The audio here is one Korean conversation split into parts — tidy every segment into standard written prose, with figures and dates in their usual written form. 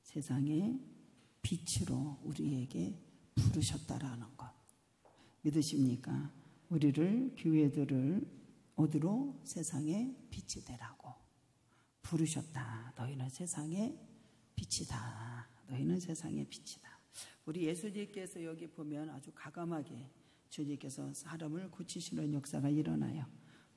세상의 빛으로 우리에게 부르셨다라는 것 믿으십니까? 우리를 교회들을 어디로? 세상의 빛이 되라고 부르셨다. 너희는 세상의 빛이다. 너희는 세상의 빛이다. 우리 예수님께서 여기 보면 아주 과감하게 주님께서 사람을 고치시는 역사가 일어나요.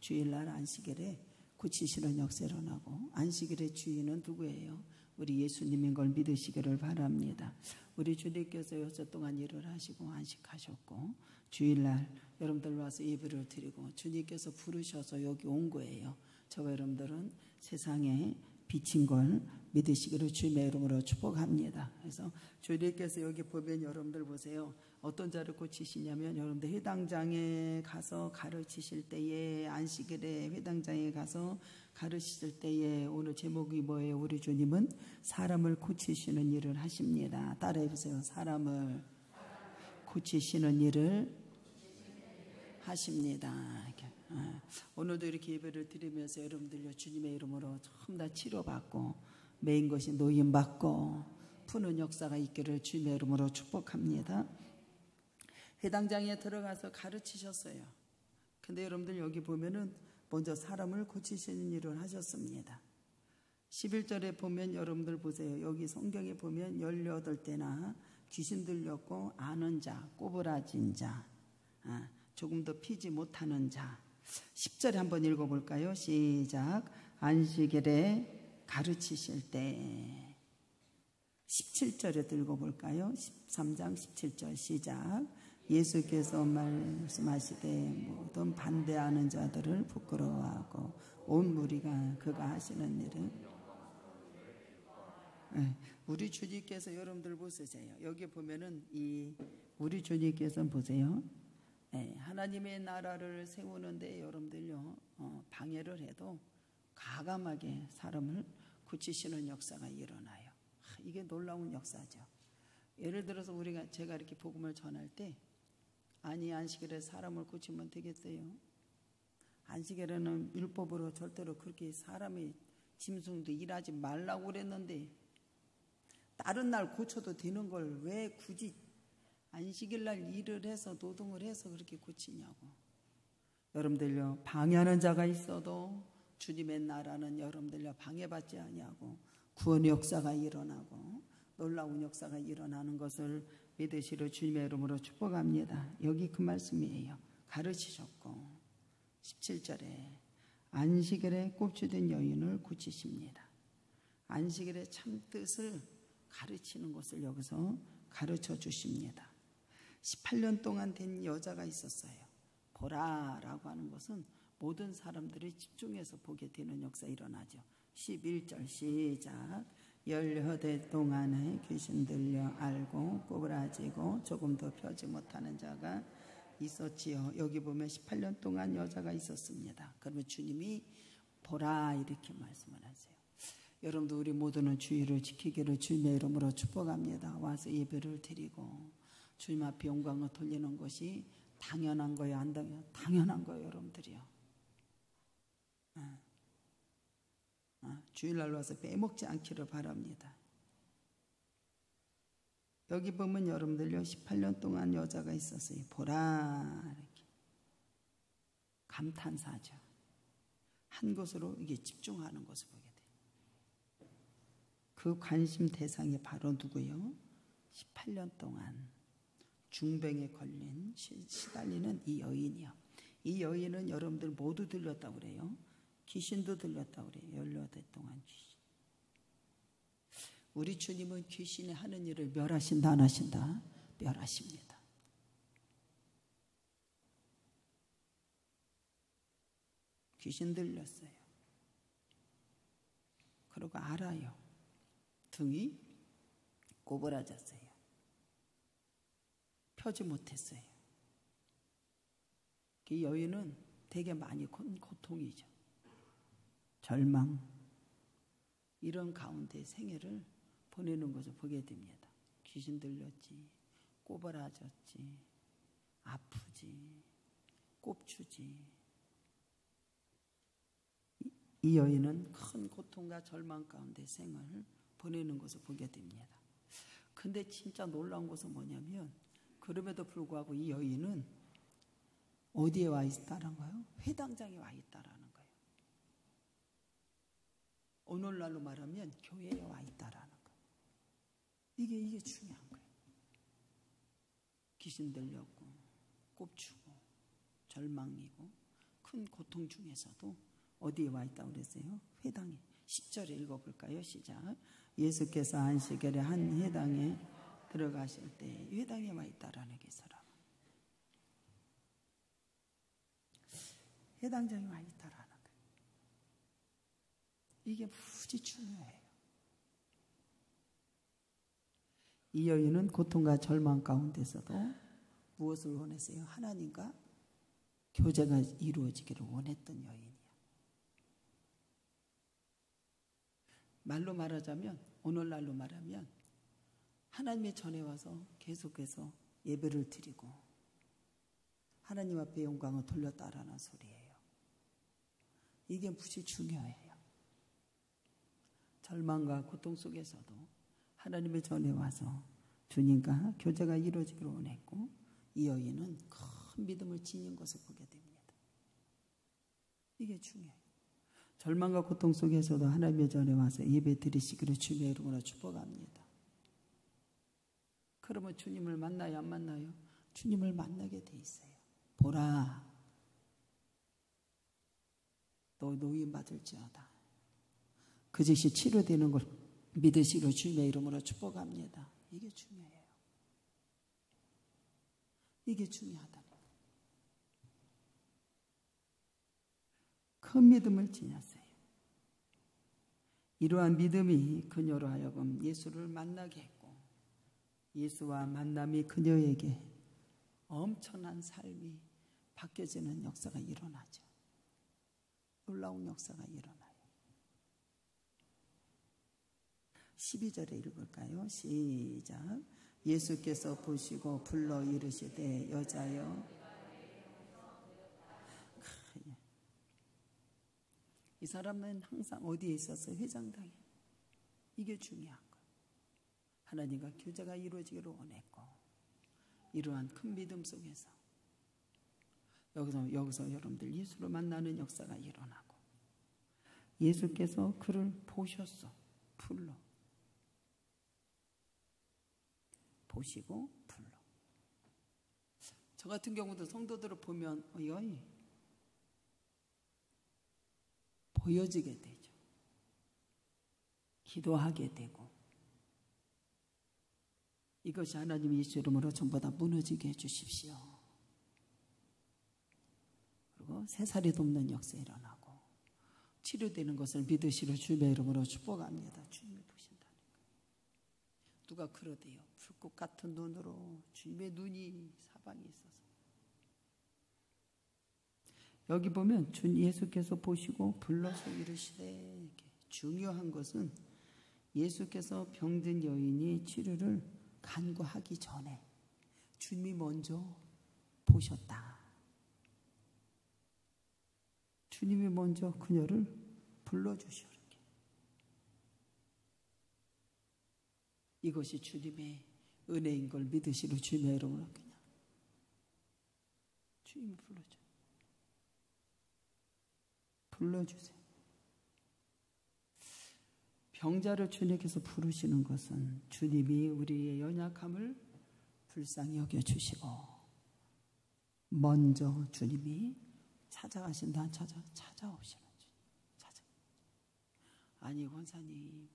주일날 안식일에 고치시는 역사 일어나고, 안식일의 주인은 누구예요? 우리 예수님인 걸 믿으시기를 바랍니다. 우리 주님께서 6주 동안 일을 하시고 안식하셨고, 주일날 여러분들 와서 예배를 드리고 주님께서 부르셔서 여기 온 거예요. 저와 여러분들은 세상에 비친 걸 믿으시기를 주님의 이름으로 축복합니다. 그래서 주님께서 여기 보면 여러분들 보세요. 어떤 자를 고치시냐면, 여러분들 회당장에 가서 가르치실 때에, 안식일에 회당장에 가서 가르치실 때에, 오늘 제목이 뭐예요? 우리 주님은 사람을 고치시는 일을 하십니다. 따라해 보세요. 사람을 고치시는 일을 하십니다. 오늘도 이렇게 예배를 드리면서 여러분들요, 주님의 이름으로 전부 다 치료받고 메인 것이 노임받고 푸는 역사가 있기를 주님의 이름으로 축복합니다. 회당장에 들어가서 가르치셨어요. 근데 여러분들 여기 보면은 먼저 사람을 고치시는 일을 하셨습니다. 11절에 보면 여러분들 보세요. 여기 성경에 보면 18대나 귀신 들렸고 아는 자, 꼬부라진 자, 조금 더 피지 못하는 자. 10절에 한번 읽어볼까요? 시작. 안식일에 가르치실 때. 17절에 읽어볼까요? 13장 17절 시작. 예수께서 말씀하시되 모든 반대하는 자들을 부끄러워하고 온 무리가 그가 하시는 일은, 우리 주님께서 여러분들 보세요. 여기 보면은 우리 주님께서 보세요. 하나님의 나라를 세우는데 여러분들요, 방해를 해도 과감하게 사람을 고치시는 역사가 일어나요. 이게 놀라운 역사죠. 예를 들어서 제가 이렇게 복음을 전할 때, 아니 안식일에 사람을 고치면 되겠어요? 안식일에는 율법으로 절대로 그렇게 사람의 짐승도 일하지 말라고 그랬는데 다른 날 고쳐도 되는 걸 왜 굳이 안식일날 일을 해서 노동을 해서 그렇게 고치냐고. 여러분들요, 방해하는 자가 있어도 주님의 나라는 여러분들요 방해받지 아니하고 구원의 역사가 일어나고 놀라운 역사가 일어나는 것을 믿으시려 주님의 이름으로 축복합니다. 여기 그 말씀이에요. 가르치셨고 17절에 안식일에 꼽주된 여인을 고치십니다. 안식일의 참 뜻을 가르치는 것을 여기서 가르쳐 주십니다. 18년 동안 된 여자가 있었어요. 보라라고 하는 것은 모든 사람들이 집중해서 보게 되는 역사 일어나죠. 11절 시작. 18해 동안에 귀신 들려 알고 꼬부라지고 조금도 펴지 못하는 자가 있었지요. 여기 보면 18년 동안 여자가 있었습니다. 그러면 주님이 보라 이렇게 말씀을 하세요. 여러분도 우리 모두는 주의를 지키기를 주님의 이름으로 축복합니다. 와서 예배를 드리고 주님 앞에 영광을 돌리는 것이 당연한 거예요? 안 당연한 거예요, 여러분들이요. 주일날 와서 빼먹지 않기를 바랍니다. 여기 보면 여러분들요, 18년 동안 여자가 있었어요. 보라 이렇게 감탄사죠. 한 곳으로 이게 집중하는 것을 보게 돼요. 그 관심 대상이 바로 누구요? 18년 동안 중병에 걸린 시달리는 이 여인이요. 이 여인은 여러분들 모두 들렸다고 그래요. 귀신도 들렸다고 그래요. 18해 동안 귀신. 우리 주님은 귀신이 하는 일을 멸하신다 안 하신다? 멸하십니다. 귀신 들렸어요. 그러고 알아요. 등이 꼬부라졌어요. 펴지 못했어요. 그 여인은 되게 많이 고통이죠. 절망, 이런 가운데 생애를 보내는 것을 보게 됩니다. 귀신 들렸지, 꼬부라졌지, 아프지, 꼽추지. 이 여인은 큰 고통과 절망 가운데 생을 보내는 것을 보게 됩니다. 근데 진짜 놀라운 것은 뭐냐면 그럼에도 불구하고 이 여인은 어디에 와 있다는가요? 회당장에 와 있다라는 거예요. 오늘날로 말하면 교회에 와 있다라는 거예요. 이게 중요한 거예요. 귀신 들렸고 꼽추고 절망이고 큰 고통 중에서도 어디에 와 있다고 그랬어요? 회당에. 10절에 읽어볼까요? 시작. 예수께서 안식일에 한 회당에 들어가실 때 회당에 와 있다라는 게 사람. 회당장에 와 있다라는 거예요. 이게 무지 중요해요. 이 여인은 고통과 절망 가운데서도 무엇을 원했어요? 하나님과 교제가 이루어지기를 원했던 여인이야. 말로 말하자면 오늘날로 말하면 하나님의 전에 와서 계속해서 예배를 드리고 하나님 앞에 영광을 돌렸다라는 소리예요. 이게 무지 중요해요. 절망과 고통 속에서도 하나님의 전에 와서 주님과 교제가 이루어지기를 원했고 이 여인은 큰 믿음을 지닌 것을 보게 됩니다. 이게 중요해요. 절망과 고통 속에서도 하나님의 전에 와서 예배 드리시기를 주님의 이름으로 축복합니다. 그러면 주님을 만나요? 안 만나요? 주님을 만나게 돼 있어요. 보라, 너 노임 받을지어다. 그 즉시 치료되는 걸 믿으시기를 주님의 이름으로 축복합니다. 이게 중요해요. 이게 중요하다는 거예요. 큰 믿음을 지녔어요. 이러한 믿음이 그녀로 하여금 예수를 만나게 했고 예수와 만남이 그녀에게 엄청난 삶이 바뀌어지는 역사가 일어나죠. 놀라운 역사가 일어나요. 12절에 읽을까요? 시작. 예수께서 보시고 불러 이르시되 여자여. 이 사람은 항상 어디에 있었어요? 회장당에. 이게 중요한 거예요. 하나님과 교제가 이루어지기를 원했고 이러한 큰 믿음 속에서 여기서 여러분들 예수를 만나는 역사가 일어나고 예수께서 그를 보셨어. 불러. 보시고 불러. 저 같은 경우도 성도들을 보면 보여지게 되죠. 기도하게 되고 이것이 하나님 예수 이름으로 전부 다 무너지게 해주십시오. 그리고 새살이 돋는 역사 일어나고 치료되는 것을 믿으시려 주님의 이름으로 축복합니다. 주님이 보신다는 거예요. 누가 그러대요. 불꽃 같은 눈으로 주님의 눈이 사방에 있어서 여기 보면 주 예수께서 보시고 불러서 이르시되 중요한 것은 예수께서 병든 여인이 치료를 간구하기 전에 주님이 먼저 보셨다. 주님이 먼저 그녀를 불러주시오. 이것이 주님의 은혜인 걸 믿으시로 주님의 이름으로 그냥 주님이 불러주세요. 병자를 주님께서 부르시는 것은 주님이 우리의 연약함을 불쌍히 여겨주시고 먼저 주님이 찾아가신다. 찾아오시는 주님. 아니 권사님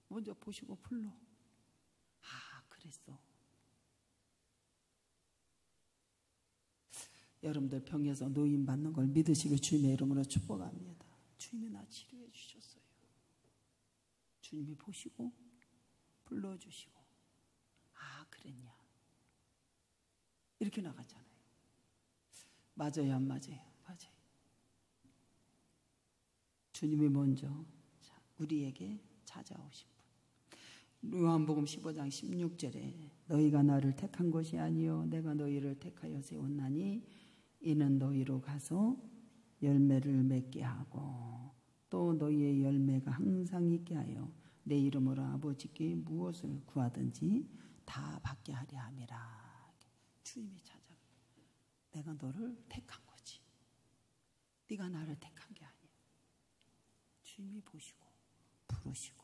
먼저 보시고 불러. 그랬어. 여러분들 병에서 노임 받는 걸 믿으시고 주님의 이름으로 축복합니다. 주님이 나 치료해 주셨어요. 주님이 보시고 불러주시고 그랬냐 이렇게 나가잖아요. 맞아요 안 맞아요? 맞아요. 주님이 먼저 우리에게 찾아오신 분. 요한복음 15장 16절에 너희가 나를 택한 것이 아니요 내가 너희를 택하여 세웠나니 이는 너희로 가서 열매를 맺게 하고 또 너희의 열매가 항상 있게 하여 내 이름으로 아버지께 무엇을 구하든지 다 받게 하려 함이라. 주님이 찾아. 내가 너를 택한 거지. 네가 나를 택한 게 아니야. 주님이 보시고 부르시고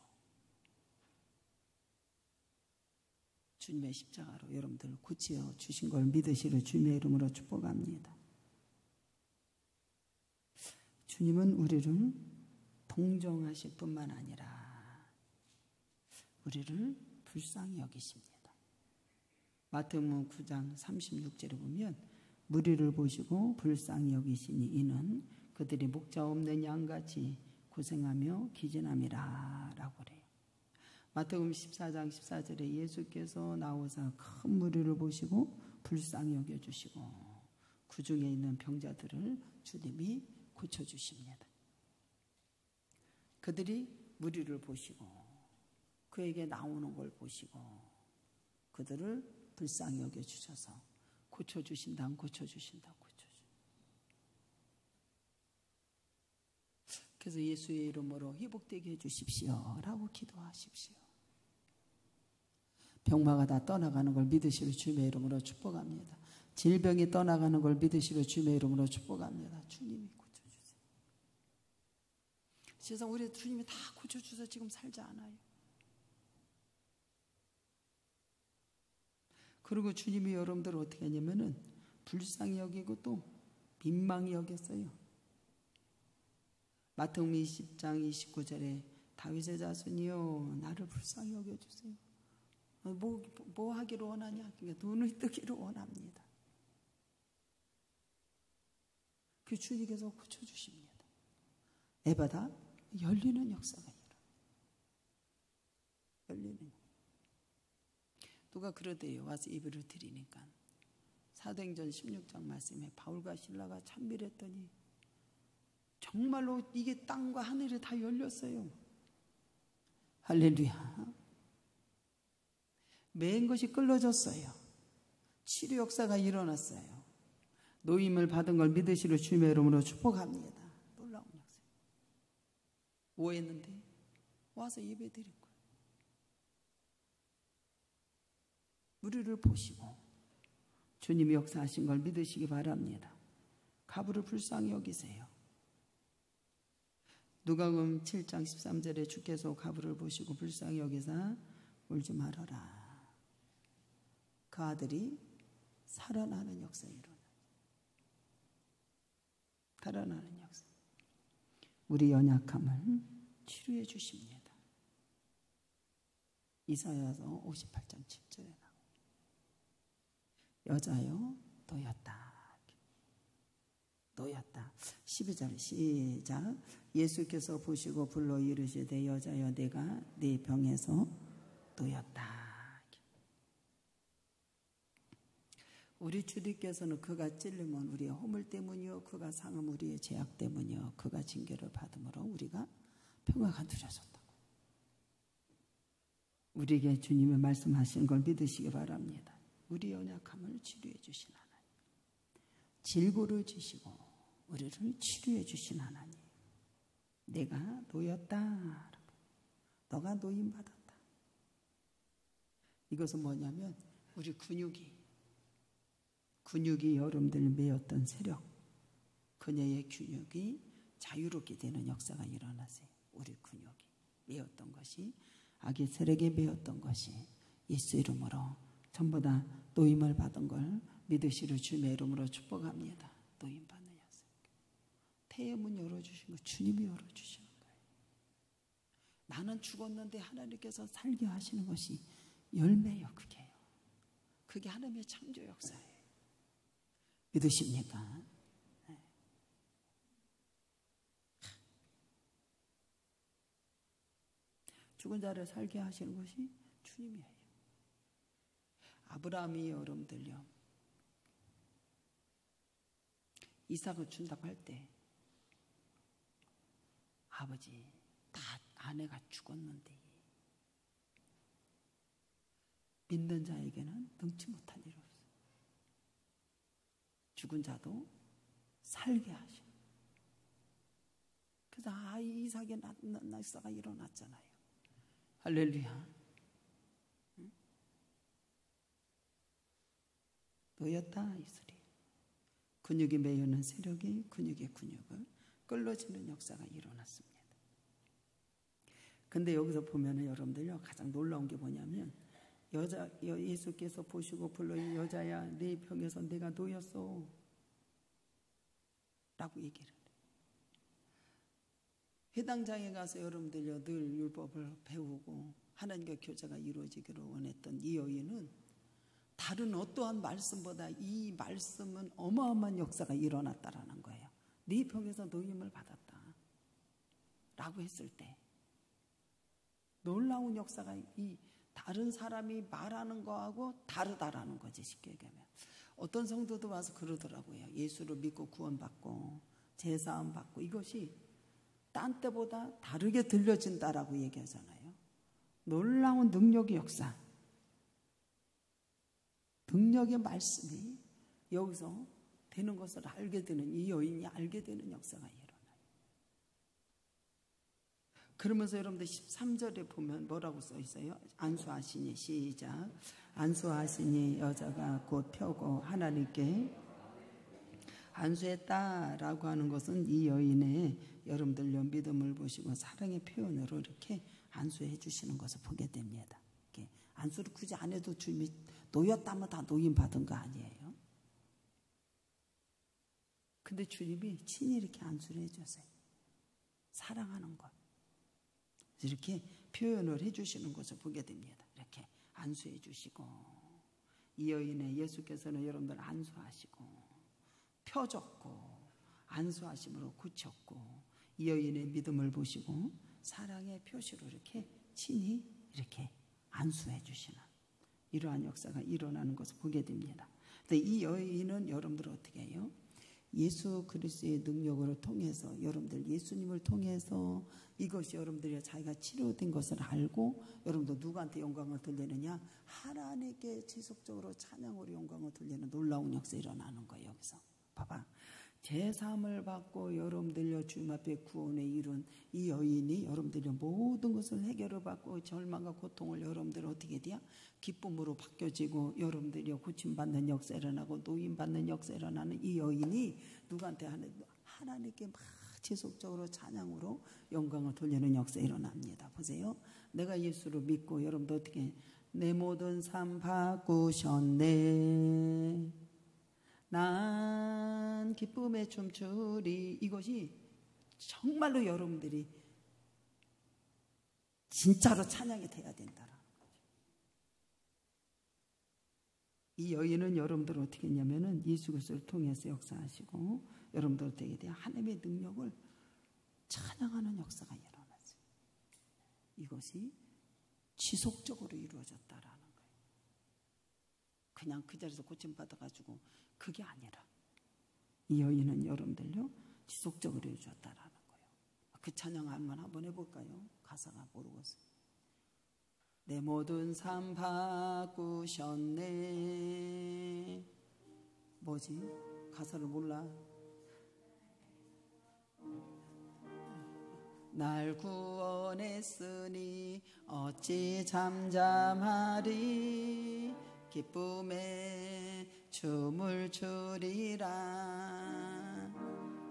주님의 십자가로 여러분들 고치어 주신 걸 믿으시려 주님의 이름으로 축복합니다. 주님은 우리를 동정하실 뿐만 아니라 우리를 불쌍히 여기십니다. 마태복음 9장 36절에 보면 무리를 보시고 불쌍히 여기시니 이는 그들이 목자 없는 양같이 고생하며 기진함이라 라고 그래요. 마태복음 14장 14절에 예수께서 나오사 큰 무리를 보시고 불쌍히 여겨주시고 그 중에 있는 병자들을 주님이 고쳐주십니다. 그들이 무리를 보시고 그에게 나오는 걸 보시고 그들을 불쌍히 여겨주셔서 고쳐주신다, 고쳐주신다, 고쳐주신다. 그래서 예수의 이름으로 회복되게 해주십시오 라고 기도하십시오. 병마가 다 떠나가는 걸 믿으시려 주님의 이름으로 축복합니다. 질병이 떠나가는 걸 믿으시려 주님의 이름으로 축복합니다. 주님이 고쳐주세요. 세상 우리 주님이 다 고쳐주셔서 지금 살지 않아요. 그리고 주님이 여러분들을 어떻게 하냐면은 불쌍히 여기고 또 민망히 여겼어요. 마태복음 20장 29절에 다윗의 자손이여 나를 불쌍히 여겨주세요. 뭐 하기를 원하냐? 그러니까 눈을 뜨기를 원합니다. 그 주님께서 고쳐주십니다. 에바다 열리는 역사가 일어나. 열리는. 누가 그러대요. 와서 예배를 드리니까. 사도행전 16장 말씀에 바울과 실라가 찬미했더니 정말로 이게 땅과 하늘이 다 열렸어요. 할렐루야. 맨 것이 끌어졌어요. 치료 역사가 일어났어요. 노임을 받은 걸 믿으시려 주님의 이름으로 축복합니다. 놀라운 역사. 뭐 했는데? 와서 예배 드린 거예요. 우리를 보시고 주님이 역사하신 걸 믿으시기 바랍니다. 가부를 불쌍히 여기세요. 누가복음 7장 13절에 주께서 가부를 보시고 불쌍히 여기사 울지 말아라. 그 아들이 살아나는 역사에 일어나. 살아나는 역사. 우리 연약함을 치료해 주십니다. 이사야서 58장 7절에 나옵니다. 여자여 놓였다. 놓였다. 12절 시작. 예수께서 보시고 불러 이르시되 여자여 내가 네 병에서 놓였다. 우리 주님께서는 그가 찔림은 우리의 허물 때문이요 그가 상함 우리의 죄악 때문이요 그가 징계를 받음으로 우리가 평화가 누려졌다고. 우리에게 주님의 말씀하시는 걸 믿으시기 바랍니다. 우리 연약함을 치료해 주신 하나님, 질고를 주시고 우리를 치료해 주신 하나님, 내가 놓였다. 너가 노임받았다. 이것은 뭐냐면 우리 근육이 여러분들 매였던 세력, 그녀의 근육이 자유롭게 되는 역사가 일어나세요. 우리 근육이 매였던 것이, 악의 세력에 매였던 것이 예수 이름으로 전부 다 노임을 받은 걸 믿으시려 주님의 이름으로 축복합니다. 노임 받는 역사. 태의 문 열어주신 거 주님이 열어주시는 거예요. 나는 죽었는데 하나님께서 살게 하시는 것이 열매요. 그게 하나님의 창조 역사예요. 믿으십니까? 네. 죽은 자를 살게 하시는 것이 주님이에요. 아브라함이 여러분들요, 이삭을 준다고 할 때 아버지 다 아내가 죽었는데 믿는 자에게는 능치 못한 일 없어요. 죽은 자도 살게 하셔. 그래서 이삭의 낙사가 일어났잖아요. 할렐루야. 놓였다 이 소리. 근육이 매여는 세력이 근육의 근육을 끌어지는 역사가 일어났습니다. 근데 여기서 보면은 여러분들요, 가장 놀라운 게 뭐냐면, 예수께서 보시고 불러, 이 여자야, 네 병에서 내가 놓였어 라고 얘기를 해요. 회당장에 가서 여러분들요, 늘 율법을 배우고 하나님과 교제가 이루어지기를 원했던 이 여인은 다른 어떠한 말씀보다 이 말씀은 어마어마한 역사가 일어났다라는 거예요. 네 병에서 노임을 받았다 라고 했을 때 놀라운 역사가 이 다른 사람이 말하는 거하고 다르다라는 거지. 쉽게 얘기하면 어떤 성도도 와서 그러더라고요. 예수를 믿고 구원받고 제사함 받고 이것이 딴 때보다 다르게 들려진다라고 얘기하잖아요. 놀라운 능력의 역사, 능력의 말씀이 여기서 되는 것을 알게 되는, 이 여인이 알게 되는 역사가 일어나요. 그러면서 여러분들 13절에 보면 뭐라고 써 있어요? 안수하시니, 시작. 안수하시니 여자가 곧 펴고 하나님께 안수했다라고 하는 것은 이 여인의 여러분들요 믿음을 보시고 사랑의 표현으로 이렇게 안수해 주시는 것을 보게 됩니다. 이렇게 안수를 굳이 안 해도 주님이 놓였다면 다 노임 받은 거 아니에요. 근데 주님이 친히 이렇게 안수를 해주세요. 사랑하는 것. 이렇게 표현을 해주시는 것을 보게 됩니다. 이렇게 안수해 주시고, 이 여인의 예수께서는 여러분들 안수하시고 펴줬고 안수하심으로 고쳤고, 이 여인의 믿음을 보시고 사랑의 표시로 이렇게 친히 이렇게 안수해 주시는 이러한 역사가 일어나는 것을 보게 됩니다. 근데 이 여인은 여러분들 어떻게 해요? 예수 그리스도의 능력으로 통해서, 여러분들 예수님을 통해서 이것이 여러분들이 자기가 치료된 것을 알고, 여러분들 누구한테 영광을 돌리느냐? 하나님께 지속적으로 찬양으로 영광을 돌리는 놀라운 역사 일어나는 거예요. 여기서 봐봐, 제사함을 받고 여러분들요 주님 앞에 구원에 이룬 이 여인이 여러분들요 모든 것을 해결을 받고 절망과 고통을 여러분들 어떻게 돼요? 기쁨으로 바뀌어지고, 여러분들요 고침받는 역사 일어나고 노임받는 역사 일어나는 이 여인이 누구한테 하나님께 막 지속적으로 찬양으로 영광을 돌리는 역사 일어납니다. 보세요. 내가 예수를 믿고 여러분들 어떻게 내 모든 삶 바꾸셨네, 난 기쁨에 춤추리. 이것이 정말로 여러분들이 진짜로 찬양이 돼야 된다라는 거죠. 이 여인은 여러분들 어떻게 했냐면은 예수 그리스도를 통해서 역사하시고 여러분들 어떻게 돼요? 하나님의 능력을 찬양하는 역사가 일어났어요. 이것이 지속적으로 이루어졌다라는 거예요. 그냥 그 자리에서 고침받아가지고 그게 아니라 이 여인은 여러분들요 지속적으로 해줬다라는 거예요. 그 찬양 한번 해볼까요? 가사가 모르겠어요. 내 모든 삶 바꾸셨네. 뭐지? 가사를 몰라. 날 구원했으니 어찌 잠잠하리, 기쁨에 춤을 추리라.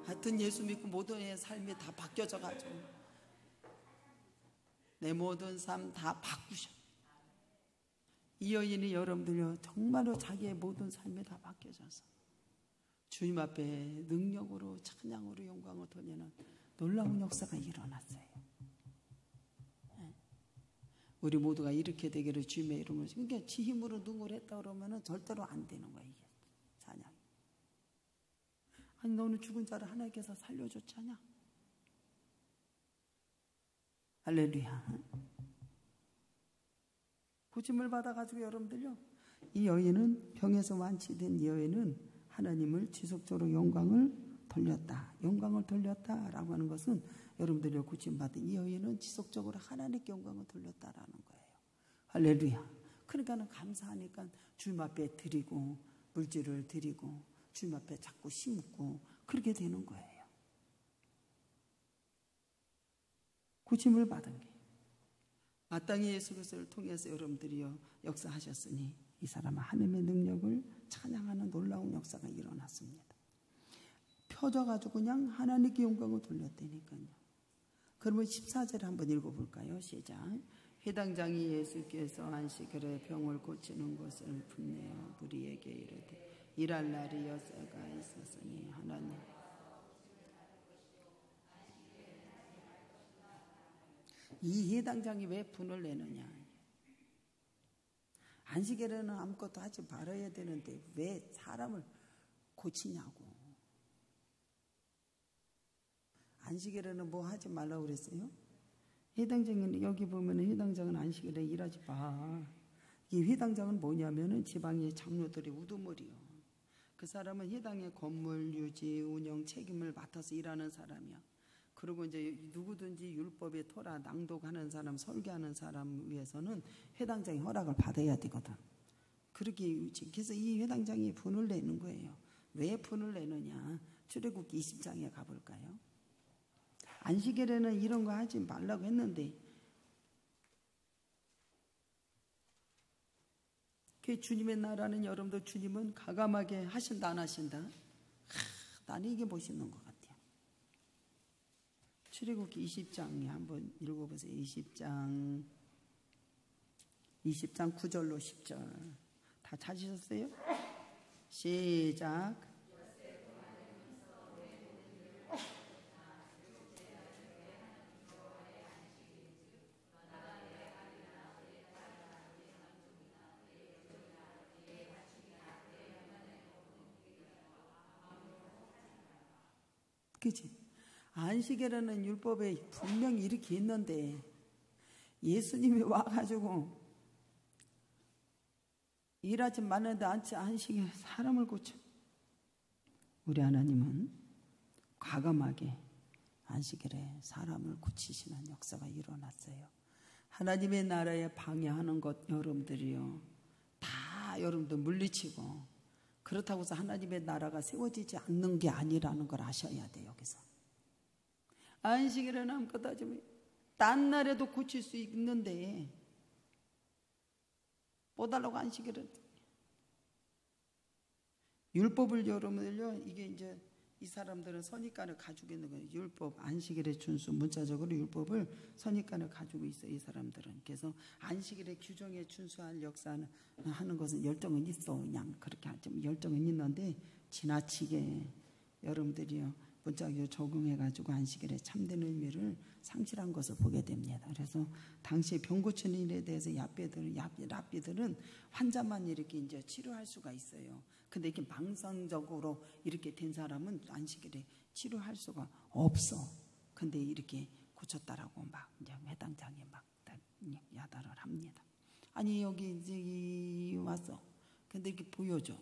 하여튼 예수 믿고 모든 삶이 다 바뀌어져 가지고 내 모든 삶 다 바꾸셔. 이 여인이 여러분들요 정말로 자기의 모든 삶이 다 바뀌어져서 주님 앞에 능력으로 찬양으로 영광을 돌리는 놀라운 역사가 일어났어요. 우리 모두가 이렇게 되기를 주님의 이름으로. 그러니까 지 힘으로 누구를 했다 그러면은 절대로 안 되는 거야, 이게 찬양. 아니 너는 죽은 자를 하나님께서 살려줬잖아. 할렐루야. 고침을 받아가지고 여러분들요, 이 여인은 병에서 완치된 이 여인은 하나님을 지속적으로 영광을 돌렸다라고 하는 것은 여러분들이 고침받은 이 여인은 지속적으로 하나님께 영광을 돌렸다라는 거예요. 할렐루야. 그러니까는 감사하니까 주님 앞에 드리고 물질을 드리고 주님 앞에 자꾸 심고 그렇게 되는 거예요. 고침을 받은 게 마땅히 예수 그리스도를 통해서 여러분들이요 역사하셨으니 이 사람은 하나님의 능력을 찬양하는 놀라운 역사가 일어났습니다. 펴져가지고 그냥 하나님께 영광을 돌렸다니까요. 그러면 14절 한번 읽어볼까요? 시작. 회당장이 예수께서 안식일에 병을 고치는 것을 분내어 무리에게 이르되 일할 날이 여세가 있었으니 하나님 이 회당장이 왜 분을 내느냐. 안식일에는 아무것도 하지 말아야 되는데 왜 사람을 고치냐고. 안식일에는 뭐 하지 말라고 그랬어요? 회당장은 여기 보면 회당장은 안식일에 일하지 마. 이 회당장은 뭐냐면은 지방의 장로들의 우두머리요. 그 사람은 회당의 건물 유지 운영 책임을 맡아서 일하는 사람이야. 그리고 이제 누구든지 율법의 토라 낭독하는 사람, 설교하는 사람 위해서는 회당장의 허락을 받아야 되거든. 그렇게 그래서 이 회당장이 분을 내는 거예요. 왜 분을 내느냐? 출애굽기 20장에 가볼까요? 안식일에는 이런 거 하지 말라고 했는데 그 주님의 나라는 여러분들 주님은 가감하게 하신다 안 하신다? 나는 이게 멋있는 것 같아요. 출애굽기 20장에 한번 읽어보세요. 20장 9절로 10절 다 찾으셨어요? 시작. 그치? 안식일에는 율법에 분명히 이렇게 있는데 예수님이 와가지고 일하지 말는데 안식일에 사람을 고쳐. 우리 하나님은 과감하게 안식일에 사람을 고치시는 역사가 일어났어요. 하나님의 나라에 방해하는 것 여러분들이요 다 여러분들 물리치고 그렇다고 해서 하나님의 나라가 세워지지 않는 게 아니라는 걸 아셔야 돼요. 여기서 안식일에는 아무것도 하지 마. 딴 날에도 고칠 수 있는데 뭐 달라고 안식일을. 율법을 여러분들요 이게 이제 이 사람들은 선입관을 가지고 있는 거예요. 율법, 안식일의 준수, 문자적으로 율법을 선입관을 가지고 있어요. 이 사람들은. 그래서 안식일의 규정에 준수할 역사는 하는 것은 열정은 있어. 그냥 그렇게 하지만 열정은 있는데 지나치게 여러분들이요 문자적으로 적용해가지고 안식일의 참된 의미를 상실한 것을 보게 됩니다. 그래서 당시 병 고치는 일에 대해서 랍비들은 환자만 이렇게 이제 치료할 수가 있어요. 근데 이렇게 망상적으로 이렇게 된 사람은 안식일에 치료할 수가 없어. 근데 이렇게 고쳤다라고 막 이제 회당장에 막 야단을 합니다. 아니 여기 이제 왔어. 근데 이렇게 보여줘.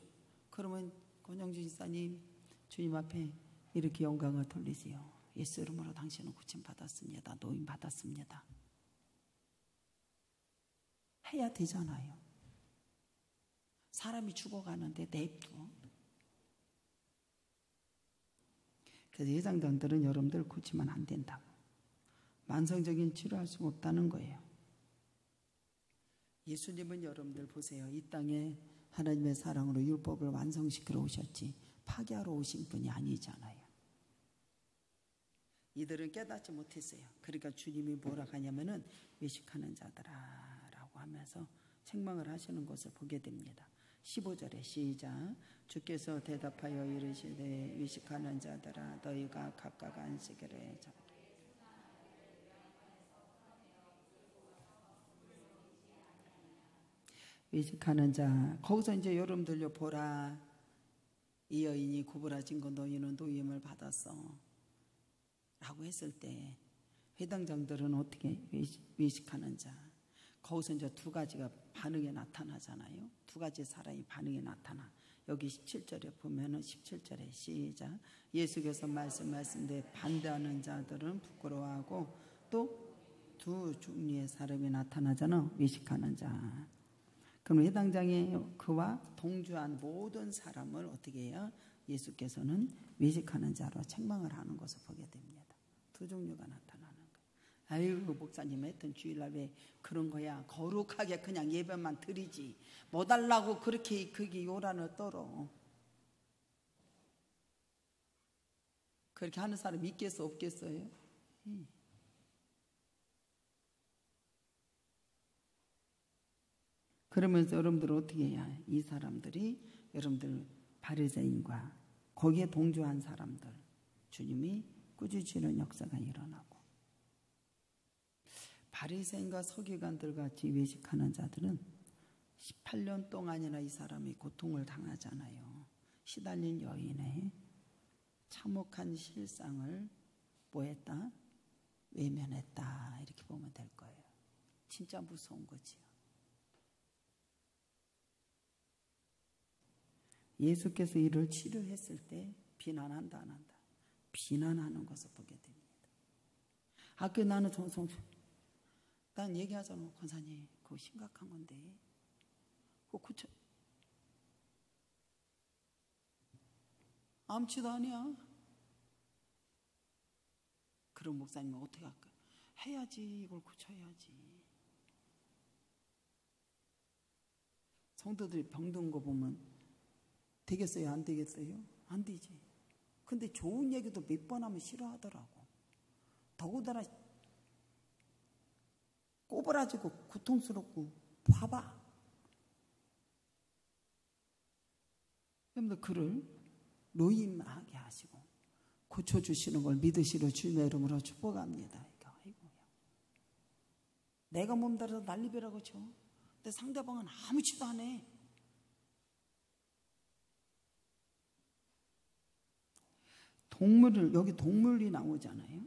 그러면 권영주 지사님 주님 앞에 이렇게 영광을 돌리세요. 예수 이름으로 당신은 고침 받았습니다. 노임 받았습니다. 해야 되잖아요. 사람이 죽어가는데 냅둬. 그래서 회장장들은 여러분들 고치면 안 된다고. 만성적인 치료할 수 없다는 거예요. 예수님은 여러분들 보세요. 이 땅에 하나님의 사랑으로 율법을 완성시키러 오셨지 파괴하러 오신 분이 아니잖아요. 이들은 깨닫지 못했어요. 그러니까 주님이 뭐라 하냐면은 외식하는 자들아 라고 하면서 책망을 하시는 것을 보게 됩니다. 15절에 시작. 주께서 대답하여 이르시되 외식하는 자들아 너희가 각각 안식일에 외식하는 자. 거기서 이제 여러분들요 보라 이 여인이 구부라진 거 너희는 노임을 받았어 라고 했을 때 회당장들은 어떻게 외식하는 자. 거기서 이제 두 가지가 반응에 나타나잖아요. 두 가지 사람이 반응에 나타나. 여기 17절에 보면은 17절에 시작. 예수께서 말씀하신데 반대하는 자들은 부끄러워하고 또 두 종류의 사람이 나타나잖아. 외식하는 자. 그럼 회당장에 그와 동조한 모든 사람을 어떻게 해요? 예수께서는 외식하는 자로 책망을 하는 것을 보게 됩니다. 두 종류가 나타나는 거예요. 아이고 목사님 하여튼 주일날 왜 그런 거야. 거룩하게 그냥 예배만 드리지 뭐 달라고 그렇게 그게 요란을 떨어. 그렇게 하는 사람 있겠어 없겠어요? 그러면서 여러분들 어떻게 해야 해? 이 사람들이 여러분들 바리새인과 거기에 동조한 사람들 주님이 꾸짖으시는 역사가 일어나고, 바리새인과 서기관들 같이 외식하는 자들은 18년 동안이나 이 사람이 고통을 당하잖아요. 시달린 여인의 참혹한 실상을 뭐했다? 외면했다. 이렇게 보면 될 거예요. 진짜 무서운 거지요. 예수께서 이를 치료했을 때 비난한다 안 한다? 비난하는 것을 보게 됩니다. 학교에 나는 난 얘기하잖아. 권사님 그거 심각한 건데 그거 고쳐 암치도 아니야. 그런 목사님은 어떻게 할까? 해야지. 이걸 고쳐야지. 성도들이 병든 거 보면 되겠어요? 안 되겠어요? 안 되지. 근데 좋은 얘기도 몇 번 하면 싫어하더라고. 더군다나 꼬부라지고 고통스럽고 봐봐. 그런데 그를 노임하게 하시고 고쳐주시는 걸 믿으시려 주님의 이름으로 축복합니다. 아이고야. 내가 몸달아서 난리배라고 쳐. 근데 상대방은 아무렇지도 않아. 여기 동물이 나오잖아요.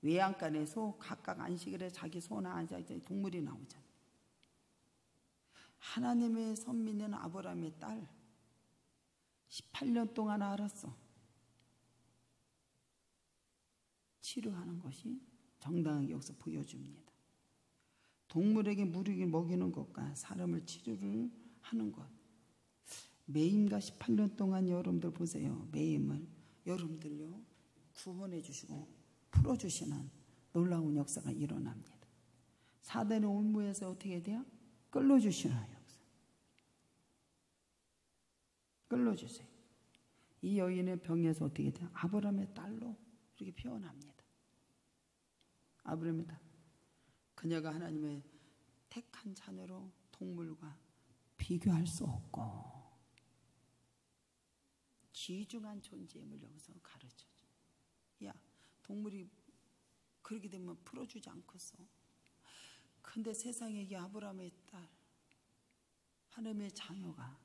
외양간에 소 각각 안식일에 자기 소나 앉아 동물이 나오잖아요. 하나님의 선민은 아브라함의 딸 18년 동안 알았어. 치료하는 것이 정당하게 여기서 보여줍니다. 동물에게 물을 먹이는 것과 사람을 치료를 하는 것. 매임과 18년 동안 여러분들 보세요. 매임을 여러분들요 구원해 주시고 풀어주시는 놀라운 역사가 일어납니다. 사단의 올무에서 어떻게 돼요? 끌어주시는 역사. 끌어주세요. 이 여인의 병에서 어떻게 돼요? 아브라함의 딸로 이렇게 표현합니다. 아브라함의 딸. 그녀가 하나님의 택한 자녀로 동물과 비교할 수 없고 귀중한 존재임을 여기서 가르쳐줘. 야, 동물이 그렇게 되면 풀어주지 않겠어. 근데 세상에 이 아브라함의 딸, 하나님의 자녀가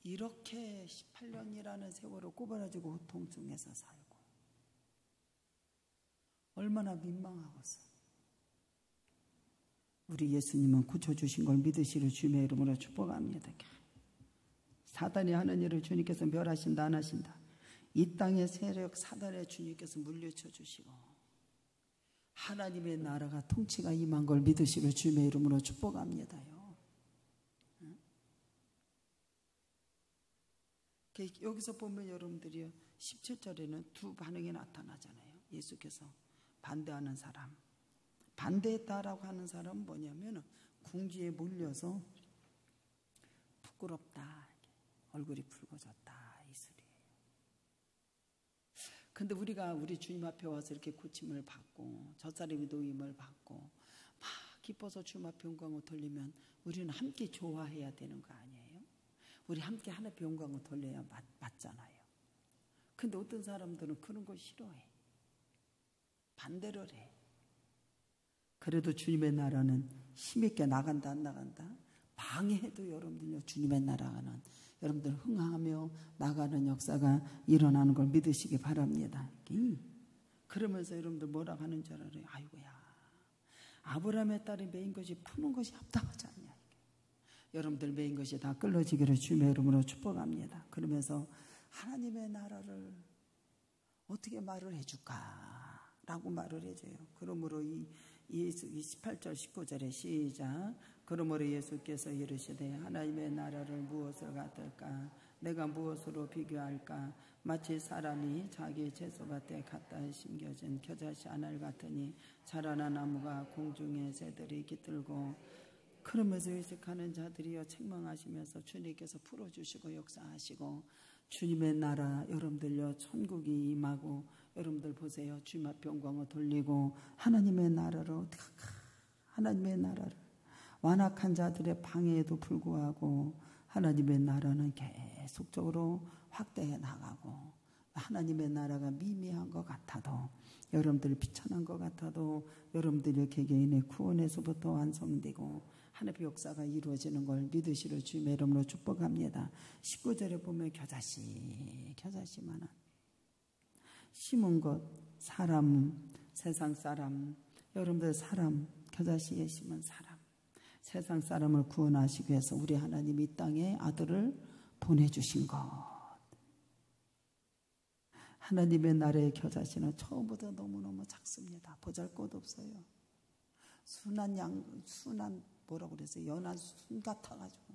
이렇게 18년이라는 세월을 꼬부라지고 고통 중에서 살고 얼마나 민망하겠어. 우리 예수님은 고쳐주신 걸 믿으시려 주님의 이름으로 축복합니다. 사단이 하는 일을 주님께서 멸하신다 안 하신다? 이 땅의 세력 사단의 주님께서 물리쳐 주시고 하나님의 나라가 통치가 임한 걸 믿으시려 주님의 이름으로 축복합니다요. 여기서 보면 여러분들이 17절에는 두 반응이 나타나잖아요. 예수께서 반대하는 사람, 반대했다라고 하는 사람은 뭐냐면 궁지에 몰려서 부끄럽다, 얼굴이 붉어졌다 이 소리예요. 근데 우리가 우리 주님 앞에 와서 이렇게 고침을 받고 저 사람이 노임을 받고 막 기뻐서 주님 앞에 영광을 돌리면 우리는 함께 좋아해야 되는 거 아니에요? 우리 함께 하나님께 영광을 돌려야 맞잖아요. 근데 어떤 사람들은 그런 걸 싫어해. 반대를 해. 그래도 주님의 나라는 힘있게 나간다 안 나간다? 방해해도 여러분들요 주님의 나라는 여러분들 흥하며 나가는 역사가 일어나는 걸 믿으시기 바랍니다. 그러면서 여러분들 뭐라고 하는 줄 알아요? 아이고야, 아브라함의 딸이 메인 것이 푸는 것이 합당하지 않냐. 여러분들 메인 것이 다 끌어지기를 주님의 이름으로 축복합니다. 그러면서 하나님의 나라를 어떻게 말을 해줄까? 라고 말을 해줘요. 그러므로 이 18절 19절에 시작. 그러므로 예수께서 이르시되 하나님의 나라를 무엇을 같을까? 내가 무엇으로 비교할까? 마치 사람이 자기 채소밭에 갖다 심겨진 겨자씨 하늘 같으니 자라난 나무가 공중의 새들이 깃들고 그러면서 의식하는 자들이여 책망하시면서 주님께서 풀어주시고 역사하시고 주님의 나라 여러분들요 천국이 임하고 여러분들 보세요. 주님 앞에 영광을 돌리고 하나님의 나라를 완악한 자들의 방해에도 불구하고 하나님의 나라는 계속적으로 확대해 나가고 하나님의 나라가 미미한 것 같아도 여러분들이 비천한 것 같아도 여러분들의 개개인의 구원에서부터 완성되고 하나님의 역사가 이루어지는 걸 믿으시러 주님의 이름으로 축복합니다. 19절에 보면 겨자씨만한 심은 것 사람 세상 사람 여러분들 사람 겨자씨에 심은 사람 세상 사람을 구원하시기 위해서 우리 하나님이 이 땅에 아들을 보내주신 것 하나님의 나라의 겨자씨는 처음부터 너무너무 작습니다. 보잘것없어요. 순한 뭐라고 그랬어요? 연한 순 같아가지고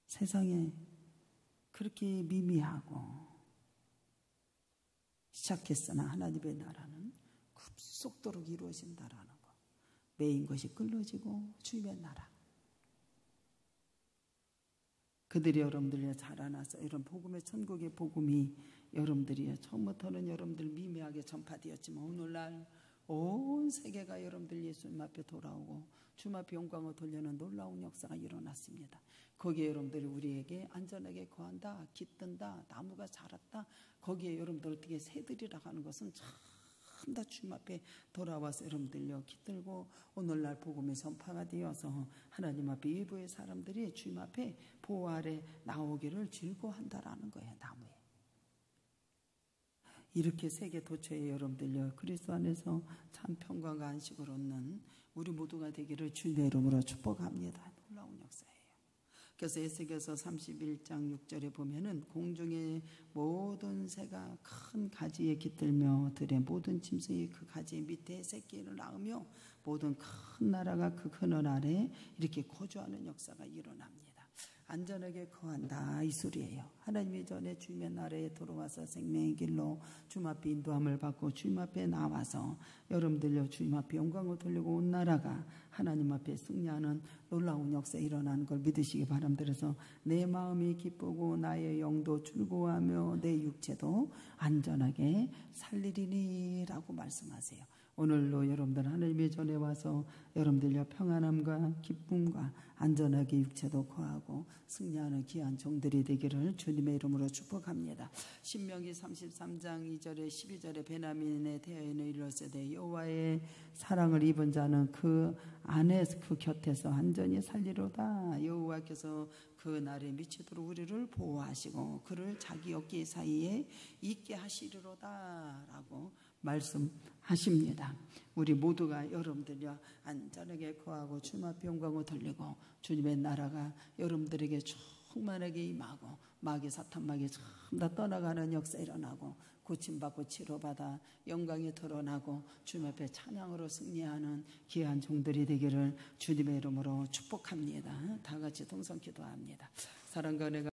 세상에 그렇게 미미하고 시작했으나 하나님의 나라는 급속도로 이루어진다라는 거. 메인 것이 끌어지고 주님의 나라. 그들이 여러분들이 자라나서 이런 복음의 천국의 복음이 여러분들이 처음부터는 여러분들 미미하게 전파되었지만 오늘날 온 세계가 여러분들 예수님 앞에 돌아오고 주님 앞에 영광을 돌리는 놀라운 역사가 일어났습니다. 거기에 여러분들이 우리에게 안전하게 거한다, 깃든다, 나무가 자랐다. 거기에 여러분들 어떻게 새들이라 하는 것은 참 다 주님 앞에 돌아와서 여러분들요 깃들고 오늘날 복음의 전파가 되어서 하나님 앞에 일부의 사람들이 주님 앞에 보호 아래 나오기를 즐거워한다라는 거예요. 나무에. 이렇게 세계 도처에 여러분들요 그리스도 안에서 참 평강과 안식을 얻는 우리 모두가 되기를 주님의 이름으로 축복합니다. 놀라운 역사예요. 그래서 에스겔서 31장 6절에 보면은 공중의 모든 새가 큰 가지에 깃들며 들의 모든 짐승이 그 가지 밑에 새끼를 낳으며 모든 큰 나라가 그 그늘 아래 이렇게 거주하는 역사가 일어납니다. 안전하게 거한다 이 소리예요. 하나님이 전에 주님의 나라에 들어와서 생명의 길로 주님 앞에 인도함을 받고 주님 앞에 나와서 여러분들요 주님 앞에 영광을 돌리고 온 나라가 하나님 앞에 승리하는 놀라운 역사가 일어나는 걸 믿으시기 바랍니다. 그래서 내 마음이 기쁘고 나의 영도 즐거워하며 내 육체도 안전하게 살리리니 라고 말씀하세요. 오늘로 여러분들 하나님의 전에 와서 여러분들의 평안함과 기쁨과 안전하게 육체도 거하고 승리하는 귀한 종들이 되기를 주님의 이름으로 축복합니다. 신명기 33장 2절에 12절에 베냐민의 대하에는 이르렀으되 여호와의 사랑을 입은 자는 그 안에 그 곁에서 안전히 살리로다. 여호와께서 그 날에 미치도록 우리를 보호하시고 그를 자기 어깨 사이에 있게 하시리로다 라고 말씀하십니다. 우리 모두가 여러분들요 안전하게 거하고 주님 앞에 영광을 돌리고 주님의 나라가 여러분들에게 충만하게 임하고 마귀 사탄 마귀 전부 다 떠나가는 역사 일어나고 고침받고 치료받아 영광이 드러나고 주님 앞에 찬양으로 승리하는 귀한 종들이 되기를 주님의 이름으로 축복합니다. 다 같이 동성 기도합니다. 사랑과 은혜가